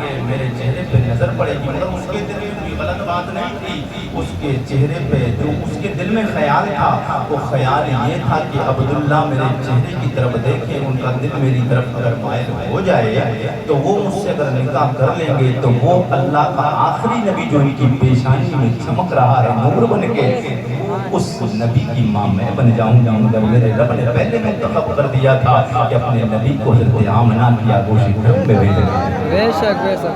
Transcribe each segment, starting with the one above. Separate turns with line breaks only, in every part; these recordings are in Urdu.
کہ میرے چہرے پہ نظر پڑے گی، مگر اس کے دل میں کوئی غلط بات نہیں تھی. اس کے چہرے پہ جو اس کے دل میں خیال تھا وہ خیال یہ تھا کہ عبداللہ میرے چہرے کی طرف دیکھیں، ان کا دل میری طرف اگر مائل ہو جائے تو وہ مجھ سے اگر نکاح کر لیں گے تو وہ اللہ کا آخری نبی جو ان کی پیشانی میں چمک رہا ہے نور بن کے، اس نبی کی ماں میں بن جاؤں گا. مگر میرے رب نے پہلے منتخب کر دیا تھا کہ اپنے نبی کو حضرت آمنہ کی آغوش کرم میں بھیجیں.
بے شک بے شک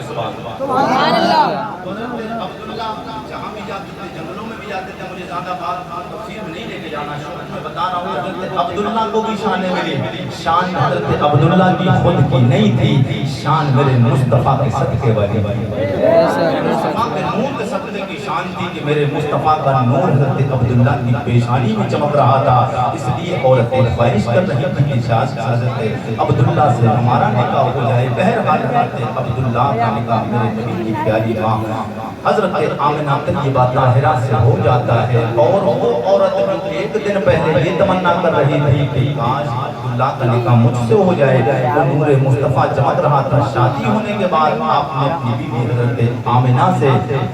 سبحان اللہ.
عبداللہ جہاں بھی جاتے تھے، جنگلوں میں بھی جاتے تھے، مجھے زیادہ بات تفصیل میں نہیں لے کے جانا، شروع میں بتا رہا ہوں. حضرت عبداللہ کو بھی شانیں ملی، شان حضرت عبداللہ کی خود کی نہیں تھی، شان میرے مصطفیٰ کے صدقے والی مصطفیٰ کے نور کے صدقے کی شان تھی کہ میرے مصطفیٰ کا نور حضرت عبداللہ کی پیشانی میں چمک رہا تھا. اس لیے عورتیں خواہش کر رہی تھی کہ شاید حضرت عبداللہ سے ہمارا نکاح ہو جائے. بہرحال حضرت عبداللہ کا نکاح میرے نبی کی پیاری ماں حضرت آمنہ طیبہ طاہرہ سے ہو جاتا ہے. اور وہ عورت جو ایک دن پہلے یہ تمنا کر رہی تھی کہ کاش عبداللہ کا نکاح مجھ سے ہو جائے، وہ نور مصطفیٰ چمک رہا تھا. شادی ہونے کے بعد آپ نے اپنی بیوی حضرت آمنہ سے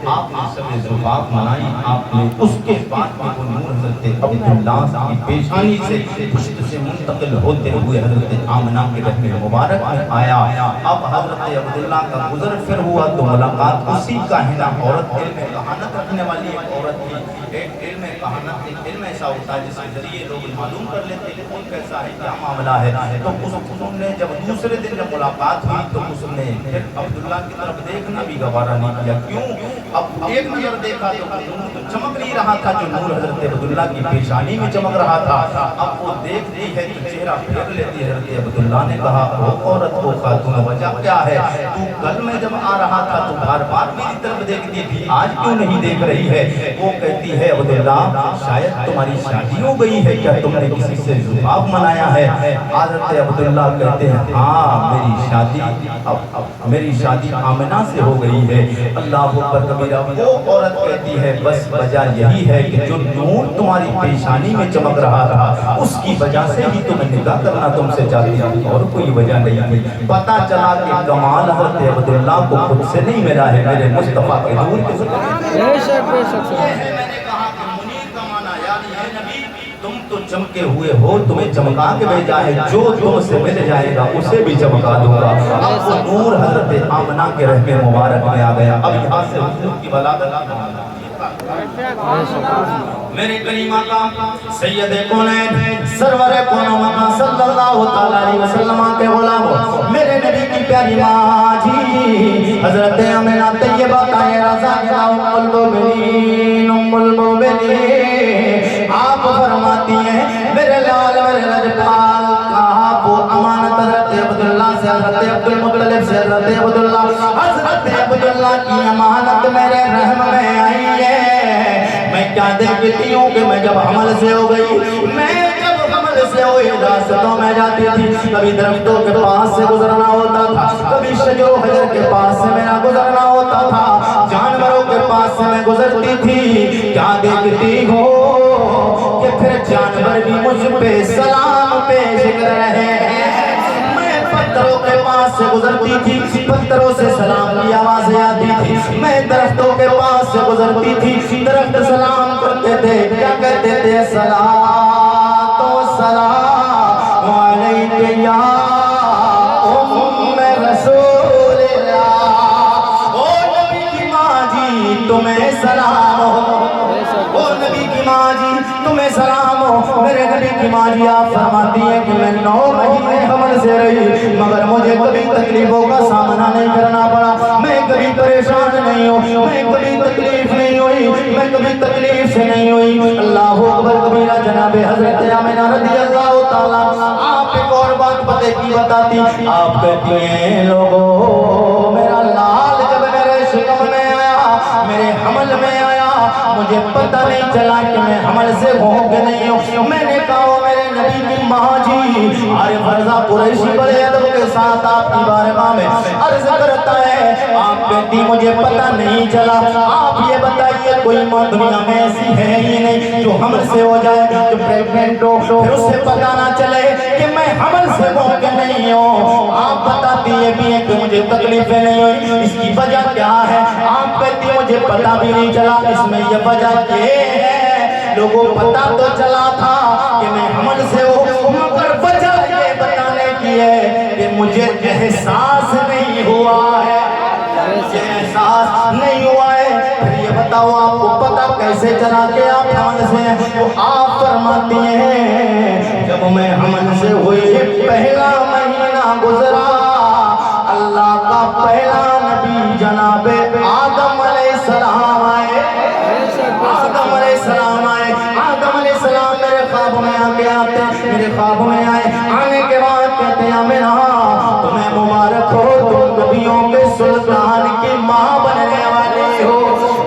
آپ نے شب زفاف منائی. آپ نے اس کے بعد وہ نور حضرت عبداللہ کی پیشانی سے پشت سے منتقل ہوتے ہوئے حضرت آمنہ کے رحم مبارک میں آیا. اب حضرت عبداللہ کا گزر پھر ہوا تو ملاقات اسی کاہنہ عورت، علم کہانت رکھنے والی ایک عورت تھی. ایک علم کہانت، ایک علم ایسا ہوتا ہے جس کے ذریعے لوگ معلوم کر لیتے ہیں کون کیسا ہے، کیا معاملہ ہے. تو اس نے جب دوسرے دن جب ملاقات ہوئی تو اس نے پھر عبداللہ کی طرف دیکھنا بھی گوارا نہیں کیا. کیوں؟ اب ایک نظر دیکھا تو چمک نہیں رہا تھا جو نور حضرت عبداللہ کی پیشانی میں چمک رہا تھا. اب وہ دیکھتی ہے تو چہرہ پھیر لیتی ہے. حضرت عبداللہ نے کہا او عورت کو خاتون وجہ کیا ہے؟ تو کل میں جب آ رہا تھا تو بار بار میری طرف دیکھتی تھی، آج کیوں نہیں دیکھ رہی ہے؟ وہ کہتی ہے عبداللہ شاید تمہاری شادی ہو گئی ہے کیا؟ تم نے کسی سے زفاف منایا ہے؟ حضرت عبداللہ کہتے ہیں ہاں میری شادی آمنہ سے ہو گئی ہے. اللہ اکبر کبیرہ. وہ عورت کہتی ہے بس وجہ یہی ہے کہ جو نور تمہاری پیشانی میں چمک رہا تھا اس کی وجہ سے ہی تمہیں نکاح کرنا تم سے چاہتی تھی، اور کوئی وجہ نہیں تھی. پتہ چلا کہ کمال حضرت عبداللہ کو خود سے نہیں ملا ہے، میرے مصطفیٰ کے نور کے ذریعے.
بے شک بے شک.
میں نے کہا کہ منیر کا معنی یعنی ہے نبی تم تو چمکے ہوئے ہو، تمہیں چمکا کے بھیجا ہے، جو تم سے مل جائے گا اسے بھی چمکا دوں گا. اب وہ نور حضرت آمنہ کے رحم مبارک میں آ گیا. اب یہاں سے حضور کی بلاغت میرے کریم آقا سید کونین سرور کونو مقام صلی اللہ علیہ وسلم کے غلام میرے نبی کی پیاری ماں جی حضرت آمنہ طیبہ طاہرہ زاہرہ ام المومنین آپ فرماتی ہیں میرے لال میرے لجپال کہا وہ امانت حضرت عبداللہ سے، حضرت عبدالمطلب سے، حضرت عبداللہ کی امانت میرے رحم میں آئی ہے. میں کیا دیکھتی ہوں کہ میں جب حمل سے ہو گئی، میں جب حمل سے ہوئی راستوں میں جاتی تھی، کبھی درختوں کے پاس سے گزرنا ہوتا تھا، کبھی شجر و حجر کے پاس سے میرا گزرنا ہوتا تھا، جانوروں کے پاس سے میں گزرتی تھی. کیا دیکھتی ہو کہ پھر جانور بھی مجھ پہ سلام پیش کر رہے ہیں. پتھروں کے پاس سے گزرتی تھی، پتھروں سے سلام کی آوازیں آتی تھی. میں درختوں کے پاس سے گزرتی تھی، درخت سلام کرتے تھے. کیا کہتے تھے؟ صلاۃ و سلام علیک یا ام رسول اللہ. او نبی کی ماں جی تمہیں سلام ہو، او نبی کی ماں جی تمہیں سلام ہو. میرے نبی کی ماں جی آپ فرماتی ہیں کہ میں 9 مہینے حمل سے رہی مگر مجھے کبھی تکلیفوں کا سامنا نہیں کرنا پڑا. میں کبھی پریشان نہیں ہوئی، میں کبھی تکلیف نہیں ہوئی، میں کبھی تکلیف سے نہیں ہوئی. اللہ اکبر کبیرہ. جناب حضرت آمنہ رضی اللہ تعالیٰ آپ ایک اور بات پتے کی بتاتی. آپ کہتی ہیں لوگوں میرا لال جب میرے شکم میں آیا، میرے حمل میں آیا، مجھے پتہ نہیں چلا کہ میں حمل سے ہوں کہ نہیں ہوں. میں نے کہا میرے نبی کی ماں جی عارف مرزا قریشی بڑے ادب کے ساتھ آپ کی بارگاہ میں عرض کرتا ہے. آپ کہتی مجھے پتہ نہیں چلا. آپ یہ بتائیے کوئی ماں دنیا میں ایسی ہے ہی نہیں جو حمل سے ہو جائے، جو پریگننٹ ہو پھر اسے پتہ نہ چلے کہ میں حمل سے ہوں کہ نہیں ہوں. آپ بتاتی یہ بھی ہے کہ مجھے تکلیف تکلیفیں نہیں ہوئی، اس کی وجہ کیا ہے؟ آپ کہتی ہیں مجھے پتہ بھی نہیں چلا، اس میں یہ وجہ یہ ہے لوگوں پتہ تو چلا تھا کہ میں حمل سے ہوں، مگر وجہ یہ بتانے کی ہے کہ مجھے احساس نہیں ہوا ہے، مجھے احساس نہیں ہوا ہے۔ پھر یہ بتاؤ آپ کو پتہ کیسے چلا کہ آپ حمل سے ہیں؟ وہ آپ فرماتی ہیں جب میں حمل سے ہوئی پہلا مہینہ گزرا، اللہ کا پہلا نبی جناب آدم علیہ السلام آئے، آدم علیہ السلام آئے، آدم علیہ السلام میرے خواب میں آتے، میرے خواب میں آئے، آنے کے بعد کہتے ہیں آمینہ تمہیں مبارک ہو، تم نبیوں کے سلطان کی ماں بننے والے ہو۔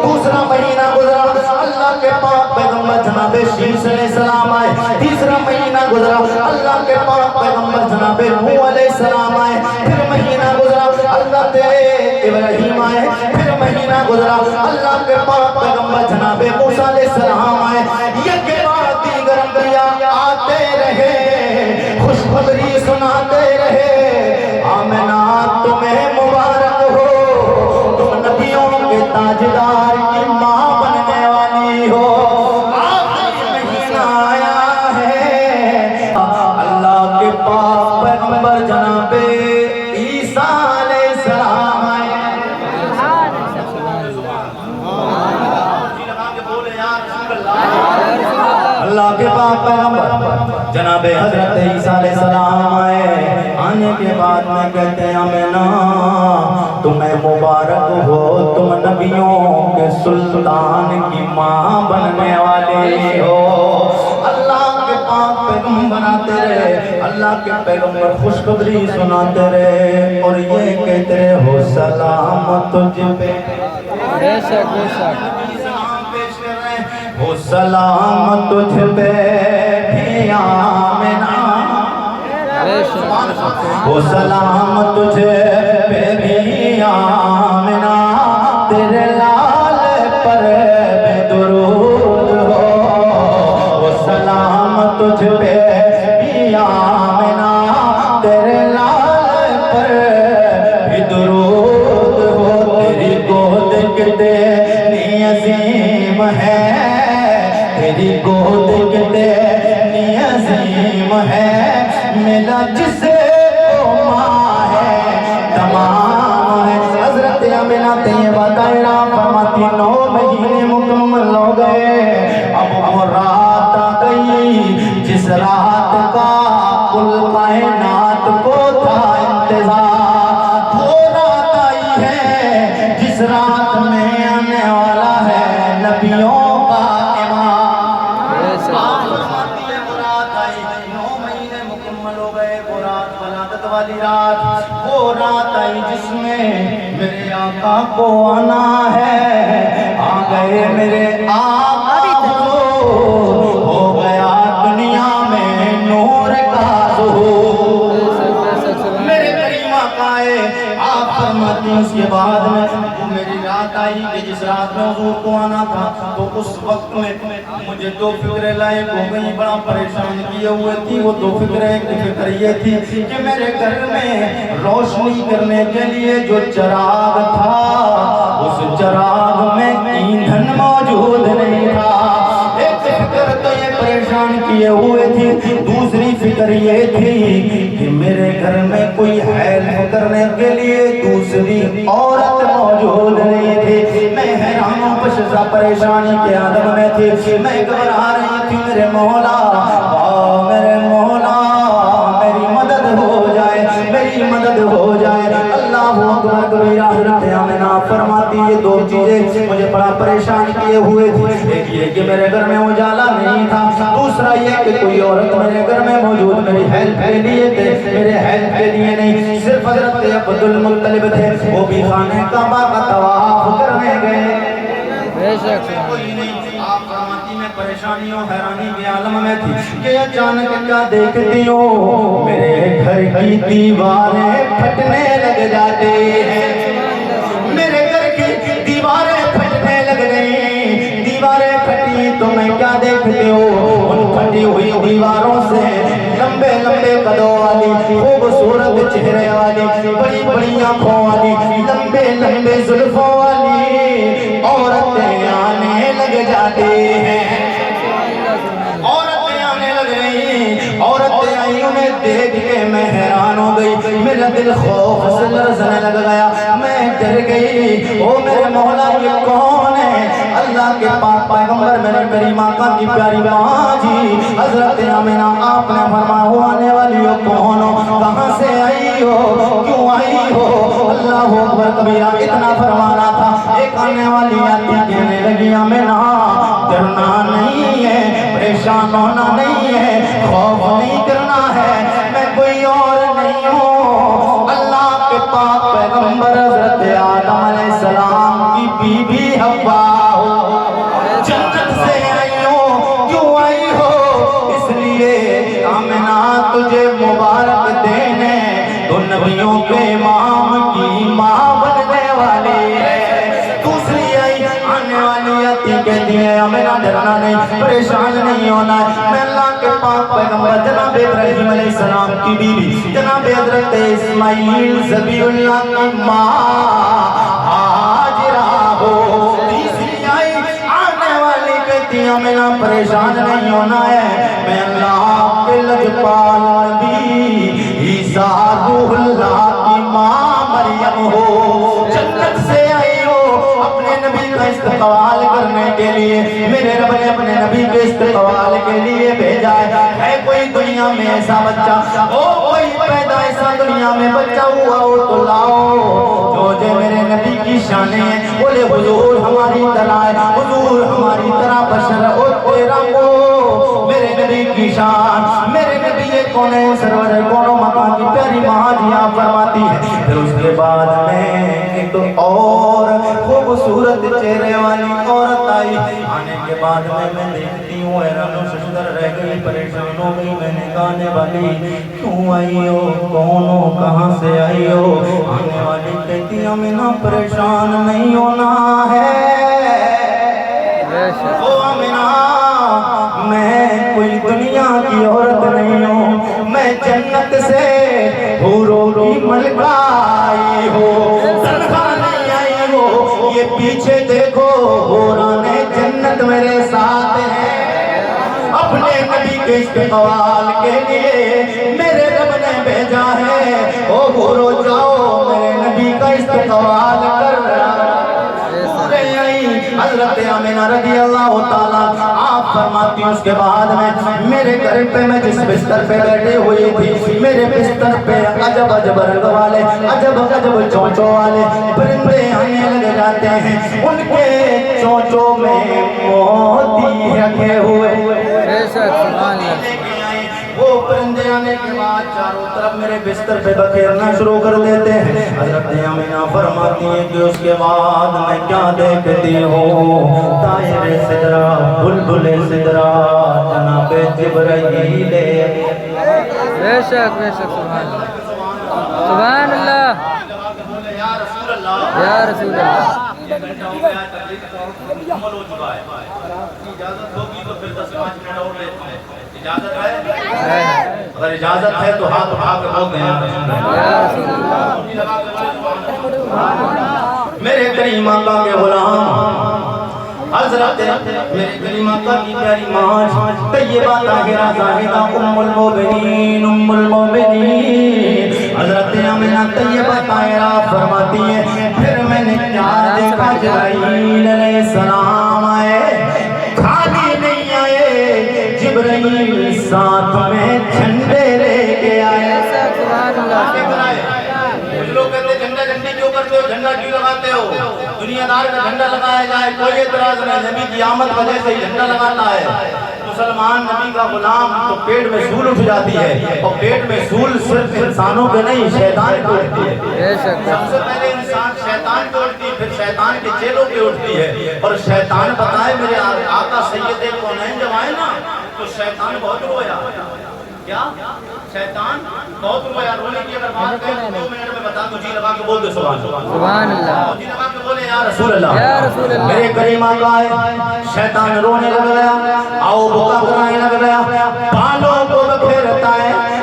دوسرا مہینہ گزرا، اللہ کے پاک پیغمبر جناب شیس علیہ السلام آئے۔ تیسرا مہینہ گزرا، اللہ کے پاک پیغمبر جناب نوح علیہ السلام آئے۔ پھر مہینہ گزرا، اللہ تیرے ابراہیم آئے۔ پھر مہینہ گزرا، اللہ کے پاک پیغمبر جناب موسیٰ علیہ السلام آئے۔ یہ کے بعد دیگر انبیاء آتے رہے، خوشخبری سناتے رہے، آمنہ تمہیں مبارک ہو، تم نبیوں کے تاجدار کی ماں بننے والی ہو۔ آخری مہینہ آیا ہے، اللہ کے پاک پیغمبر جناب عیسیٰ علیہ السلام آئے۔ اللہ کے پاک پیغمبر جناب حضرت عیسیٰ علیہ السلام آئے۔ آنے کے بعد میں کہتے ہیں آمینہ تمہیں مبارک ہو، تم نبیوں کے سلطان کی ماں بننے والے ہو۔ اللہ کے پاک پیغمبر آتے رہے، اللہ کے پیغمبر خوشخبری سناتے رہے اور یہ کہتے رہے ہو سلام تجھ پہ،
بے شک بے شک
ہو سلام تجھ پہ بھی آمنہ،
بے شک
ہو سلام تجھ پہ بھی آمنہ، تیرے لال پر بے درود ہو، ہو سلام تجھ پہ بھی آمنہ، تیرے لال پر بھی درود ہو، تیری گود کتنی عظیم ہے، تیری گود کتنی عظیم ہے، ملا جسے کو ماں ہے تمام ہے۔ حضرت آمنہ طیبہ طاہرہ فرماتی 9 مہینے مکمل ہو گئے، اب وہ رات آ گئی جس رات کا کل کائنات کو تھا انتظار، وہ رات آئی ہے جس رات میں آنے والا ہے نبیوں کا امام۔
بے شک
وہ رات آئی، 9 مہینے مکمل ہو گئے، وہ رات ولادت والی رات، وہ رات آئی جس میں میرے آقا کو آنا ہے، آ گئے میرے آقا حضور، ہو گیا دنیا میں نور کا ظہور۔ میرے کریم آقا ہے، آپ فرماتی ہیں اس کے بعد میں میری رات آئی کہ جس رات میں حضور کو آنا تھا تو اس وقت میں مجھے 2 فکریں لائق ہو گئی، بڑا پریشان کیے ہوئے تھی۔ وہ 2 فکریں، ایک فکر یہ تھی کہ میرے گھر میں روشنی کرنے کے لیے جو چراغ تھا اس چراغ میں ایندھن موجود نہیں تھا۔ ایک فکر تو یہ پریشان کیے ہوئے تھی، دوسری فکر یہ تھی کہ میرے گھر میں کوئی ہیلپ کرنے کے لیے دوسری عورت موجود نہیں تھی۔ میں حیران و بشزہ پریشانی کے عالم میں تھی، میں گھبرا رہی تھی میرے مولا، میرے مولا میری مدد ہو جائے، میری مدد ہو جائے۔ اللہ اکبر کبیرہ۔ حضرت آمنہ فرماتی یہ 2 چیزیں مجھے بڑا پریشان کیے ہوئے تھی، ایک یہ کہ میرے گھر میں اجالا نہیں تھا، دوسرا یہ کہ کوئی عورت میرے گھر میں موجود میری ہیلپ کے لیے تھے، میرے ہیلپ کے لیے نہیں۔ صرف حضرت عبد المطلب تھے، وہ بھی خانہ کعبہ کا طواف کرنے گئے،
بے شک
کوئی نہیں۔ آپ فرماتی میں پریشانیوں حیرانی کے عالم میں تھی کہ اچانک کیا دیکھتی ہوں میرے گھر کی دیواریں پھٹنے لگ جاتے ہیں، میرے گھر کی دیواریں پھٹنے لگ گئی۔ دیواریں پھٹی تو میں کیا دیکھتی ہوں، ان پھٹی ہوئی دیواروں سے لمبے لمبے قدوں والی خوبصورت چہرے والی بڑی بڑی آنکھوں والی لمبے لمبے زلفوں والی عورتیں آنے لگ جاتی ہیں عورتیں آنے لگ رہی عورتیں آئی انہیں دیکھ کے میں حیران ہو گئی میرا دل خوف سے لرزنے لگ گیا میں ڈر گئی او میرے مولا یہ کون ہے اللہ کے پاک پیغمبر میرے کریم آقا کی پیاری ماں جی حضرت آمینہ آپ نے فرمایا ہو آنے والی ہو کون ہو کہاں سے آئی ہو کیوں آئی ہو اللہ اکبر کبیرہ اتنا فرمانا تھا ایک آنے والی آتی کہنے لگی آمینہ ڈرنا نہیں ہے پریشان ہونا نہیں ہے خوف نہیں کرنا ہے میں کوئی اور نہیں ہوں اللہ کے پاک پیغمبر حضرت آدم علیہ السلام کی بی بی حوا ہو جنت سے آئی ہو کیوں آئی ہو اس لیے آمنہ تجھے مبارک دینے تو نبیوں کے امام کی ماں بننے والی ہے دوسری آئی آنے والی آتی کہتی ہے آمنہ ڈرنا نہیں پریشان نہیں ہونا ہے میں اللہ کے پاک پیغمبر جناب ابراہیم علیہ السلام کی بیوی جناب حضرت اسماعیل ذبیح اللہ کی ماں ہاجرہ ہو تیسری آئی آنے والی کہتی ہے آمنہ پریشان نہیں ہونا ہے میں اللہ کے لجپال نبی عیسیٰ روح اللہ کی ماں مریم ہو جنت سے آئی ہو اپنے نبی کا استقبال کرنے کے لیے میرے رب نے اپنے نبی کے استقبال کے لیے بھیجا ہے کوئی دنیا میں ایسا بچہ ہو کوئی پیدا ایسا دنیا میں بچہ ہوا ہو تو لاؤ جو میرے نبی کی شانیں ہیں بولے حضور ہماری طرح ہے حضور ہماری طرح بشر اور تیرا کو میرے نبی کی شان میرے نبی یہ کون ہے سرور کون مقام کی پیاری ماں جی آپ فرماتی ہے پھر اس کے بعد میں ایک اور خوبصورت چہرے والی عورت آئی آنے کے بعد میں دیکھتی ہوں حیران و ششدر رہ گئی پریشان ہو گئی میں نے کہنے والی کیوں آئی ہو کون ہو کہاں سے آئی ہو آنے والی کہتی آمنہ پریشان نہیں ہونا ہے او آمنہ میں کوئی دنیا کی عورت نہیں ہوں میں جنت سے حوروں کی ملکہ آئی ہو تنہا نہیں آئی ہو یہ پیچھے دیکھو حوران جنت میرے ساتھ ہیں اپنے نبی کے استقبال کے لیے میرے رب نے بھیجا ہے او حورو جاؤ میرے نبی کا استقبال کر حضرت آمنہ رضی اللہ تعالیٰ آپ فرماتی ہیں اس کے بعد میں میرے گھر پہ میں جس بستر پہ بیٹھے ہوئی تھی میرے بستر پہ عجب عجب رنگ والے عجب عجب چونچوں والے پرندے آنے لگ جاتے ہیں ان کے چونچوں میں موتی رکھے ہوئے وہ پرندے آنے کے بعد چاروں طرف میرے بستر پہ بکھیرنا شروع کر دیتے ہیں حضرت آمنہ فرماتی ہیں کہ اس کے بعد میں کیا دیکھتی ہوں طائر سدرہ بلبل سدرہ جناب جبرائیل
بے شک سبحان اللہ سبحان اللہ یا رسول اللہ
اجازت ہوگی تو پھر 10-5 منٹ اور لیتے ہیں اجازت ہے اگر اجازت ہے تو ہاتھ اٹھا کے بول دیں میرے کریم آقا کے غلام حضرت میرے کریم آقا کی پیاری ماں طیبہ طاہرہ زاہدہ ام المومنین حضرت آمنہ طیبہ طاہرہ فرماتی ہے پھر میں نے کیا دیکھا جبرائیل علیہ السلام آئے خالی نہیں آئے جبرائیل ساتھ میں جھنڈے لے کے آئے کچھ لوگ کہتے ہیں جھنڈا جھنڈی کیوں کرتے ہو جھنڈا کیوں لگاتے ہو دنیا دار کا جھنڈا لگایا جائے کوئی اعتراض نہیں نبی کی آمد وجہ سے ہی جھنڈا لگاتا ہے مسلمان نبی کا غلام تو پیٹ میں سول اٹھ جاتی ہے اور پیٹ میں سول صرف انسانوں پہ نہیں شیطان پہ اٹھتی ہے سب سے پہلے انسان شیطان پہ اٹھتی ہے پھر شیطان کے چیلوں پہ اٹھتی ہے اور شیطان بتائے میرے آقا سید کونین جب آئے نا تو شیطان بہت رویا کیا شیطان بہت رویا رونے کی اگر بات کریں 2 منٹ میں بتا دو جی لگا کے بول دے سبحان اللہ جی لگا کے بولے یا رسول اللہ میرے کریم آقا آئے شیطان رونے لگ گیا آؤ بکا کرانے لگ گیا بالوں کو بکھیرتا ہے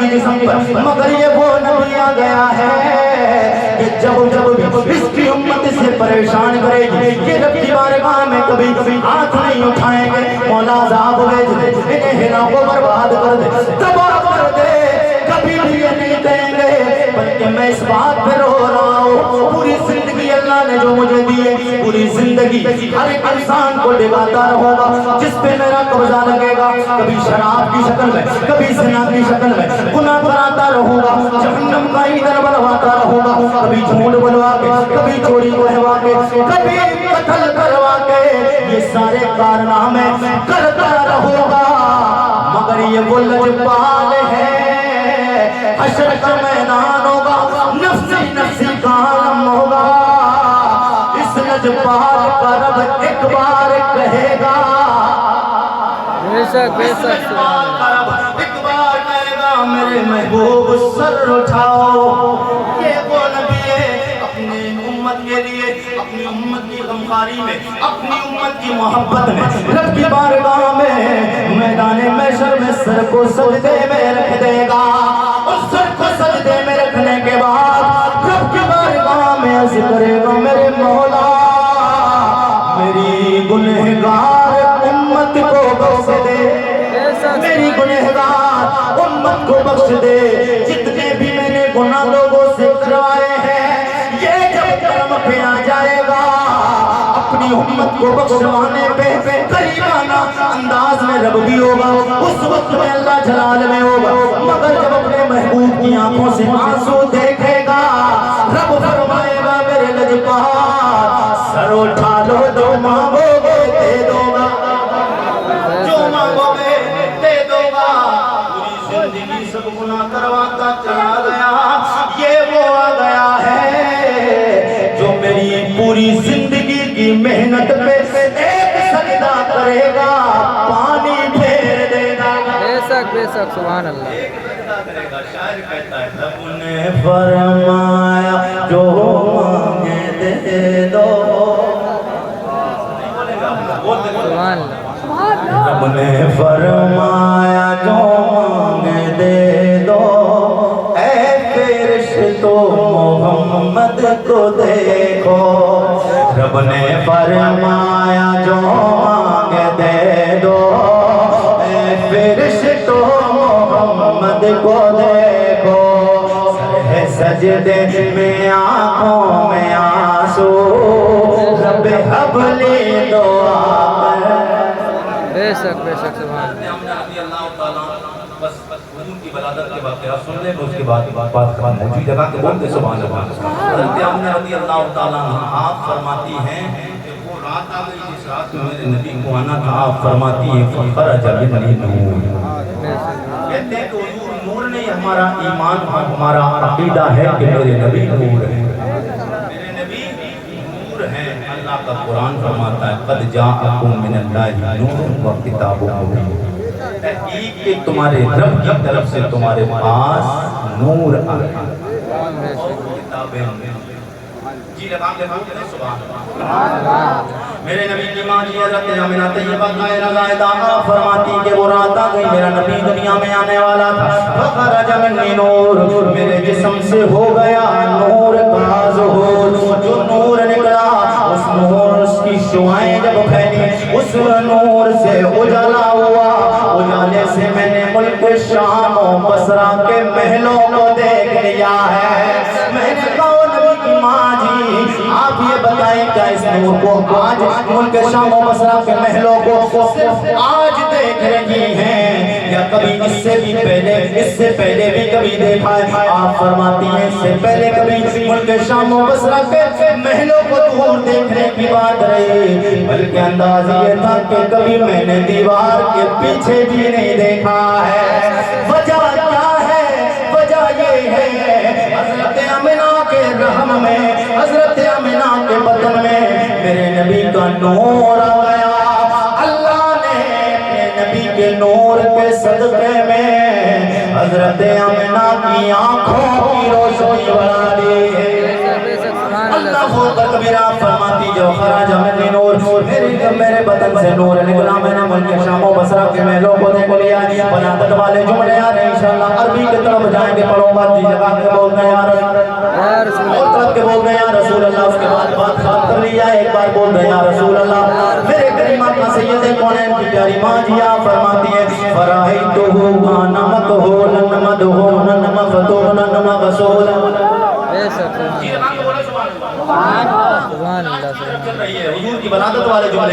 گی جسم پر، مگر یہ وہ نبی آ گیا ہے کہ جب بھی اس کی امت سے پریشان کرے گی، یہ رب کی بارگاہ میں کبھی ہاتھ نہیں اٹھائیں گے، مولا عذاب بھیج دے، انہیں ہلاک و برباد کر دے، تباہ کر دے، کبھی بھی یہ نہیں کہیں گے، بلکہ میں اس بات پہ رو رہا ہوں، پوری زندگی اللہ نے جو مجھے دی ہے، پوری زندگی ہر ایک انسان کو ڈگاتا رہوں گا، جس پہ میرا قبضہ لگے گا، کبھی شراب کی شکل میں، کبھی زنا کی شکل میں گناہ کراتا رہوں گا، جہنم کا ایندھن بنواتا رہوں گا، کبھی جھوٹ بنوا کے، کبھی چوری کہوا کے، کبھی قتل کروا کے، یہ سارے کارنامے کرتا رہوں گا، مگر یہ وہ لجپال ہے، حشر کا میدان ہوگا، نفسی نفسی کا عالم ہوگا، اس لجپال کا رب ایک بار کہے گا،
بے شک بے شک سبحان اللہ
ایک بار کہے گا میرے محبوب سر اٹھاؤ، یہ وہ نبی ہے اپنے امت کے لیے، اپنی امت کی غمخواری میں، اپنی امت کی محبت میں، رب کی بارگاہ میں میدان محشر میں سر کو سجدے میں رکھ دے گا، اور سر کو سجدے میں رکھنے کے بعد رب کی بارگاہ میں عرض کرے گا میرے مولا میری گنہگار امت کو بخش دے، میری گنہگار امت کو بخش دے، جتنے بھی میں نے گناہ لوگوں سے کروائے ہیں، یہ جب کرم پہ آ جائے گا اپنی امت کو بخشوانے پہ قریبانہ انداز میں رب بھی ہوگا، اس وقت میں اللہ جلال میں ہوگا، مگر جب اپنے محبوب کی آنکھوں سے آنسو دیکھے گا رب فرمائے گا میرے لجپال سر اٹھا لو، جو مانگو گے دے دو گا، جو مانگو گے دے دو گا، پوری زندگی سب گناہ کرواتا چلا گیا، یہ وہ آ گیا ہے جو میری پوری زندگی کی محنت پہ ایک سجدہ کرے گا، پانی پھیر دے گا،
بے شک سبحان اللہ
ایک سجدہ کرے گا، شاعر کہتا ہے رب نے فرمایا جو مانگے دے دو،
سبحان اللہ
رب نے فرمایا جو مانگے دے دو، اے فرشتو محمد کو دیکھو، رب نے فرمایا جو مانگے دے دو، اے فرشتو محمد کو دیکھو، سر سجدے میں آنکھوں میں آنسو، رب حبلی دعا
بے شک سبحان اللہ
رضی اللہ تعالیٰ بس حضور کی ولادت کے واقعات سن لیں، اس کے بعد بات کریں، موجود جگہ کے بولتے سبحان اللہ۔ حضرت آمنہ رضی اللہ تعالیٰ آپ فرماتی ہیں کہ وہ رات آ گئی جس رات میں میرے نبی کو آنا تھا، آپ فرماتی ہیں فخرج منی نور، کہتے ہیں کہ حضور نور نہیں، ہمارا ایمان ہمارا عقیدہ ہے کہ میرے نبی نور ہے، میرے نبی نور ہیں، اللہ کا قرآن فرماتا ہے قد جاءکم من اللہ نور و کتاب مبین، تحقیق کہ تمہارے رب کی طرف سے تمہارے پاس نور آ گیا، کتابیں جی لگام کے بھوکتے ہیں سبحان اللہ۔ میرے نبی کی ماں جی حضرت آمنہ طیبہ قائرہ زائدہ فرماتی کہ وہ رات آ گئی، میرا نبی دنیا میں آنے والا تھا، فخرج منی نور، میرے جسم سے ہو گیا نور کا ظہور، جو نور نکلا اس نور اس کی شعائیں جب پھیلی، اس نور سے اجالا ہوا، اجالے سے میں نے ملک شام و بصرہ کے محلوں کو دیکھ لیا ہے، میں نے کہا نبی کی ماں جی آپ یہ بتائیں کیا اس نور کو آج ملک شام و بصرہ کے محلوں کو صرف آج دیکھ رہی ہیں یا کبھی اس سے پہلے بھی کبھی دیکھا ہے؟ آپ فرماتی ہیں اس سے پہلے کبھی ملک شام و بصرہ کے محلوں کو دور دیکھنے کی بات رہی، بلکہ انداز یہ تھا کہ کبھی میں نے دیوار کے پیچھے بھی نہیں دیکھا ہے، وجہ کیا ہے؟ وجہ یہ ہے حضرت آمنہ کے رحم میں، حضرت آمنہ کے بطن میں میرے نبی کا نور آ گیا، اللہ نے اپنے نبی کے نور کے صدقے میں حضرت آمنہ کی آنکھوں کی روشنی بڑھا دی ہے، اللہ کو تکبیرہ فرماتی جو خرج منی نور، میرے بدن بدن سے نور نکلا میں نے ملک شام و بصرہ کے محلوں کو دیکھ لیا بنادت والے جملے آ رہے انشاءاللہ عربی کی طرف جائیں گے پڑھو بات جی لگا کے بولتے ہیں یا رسول اللہ اس کے بعد بات خات کر لیا ایک بار بول رہے یا رسول اللہ میرے کریمہ کا سید کونین کی پیاری ماں جیا فرماتی ہے فرائیتہو نمتہو ننمدہو ننمفتہو ننمغسول
سبحان اللہ
چل رہی ہے حضور کی بنادت والے جملے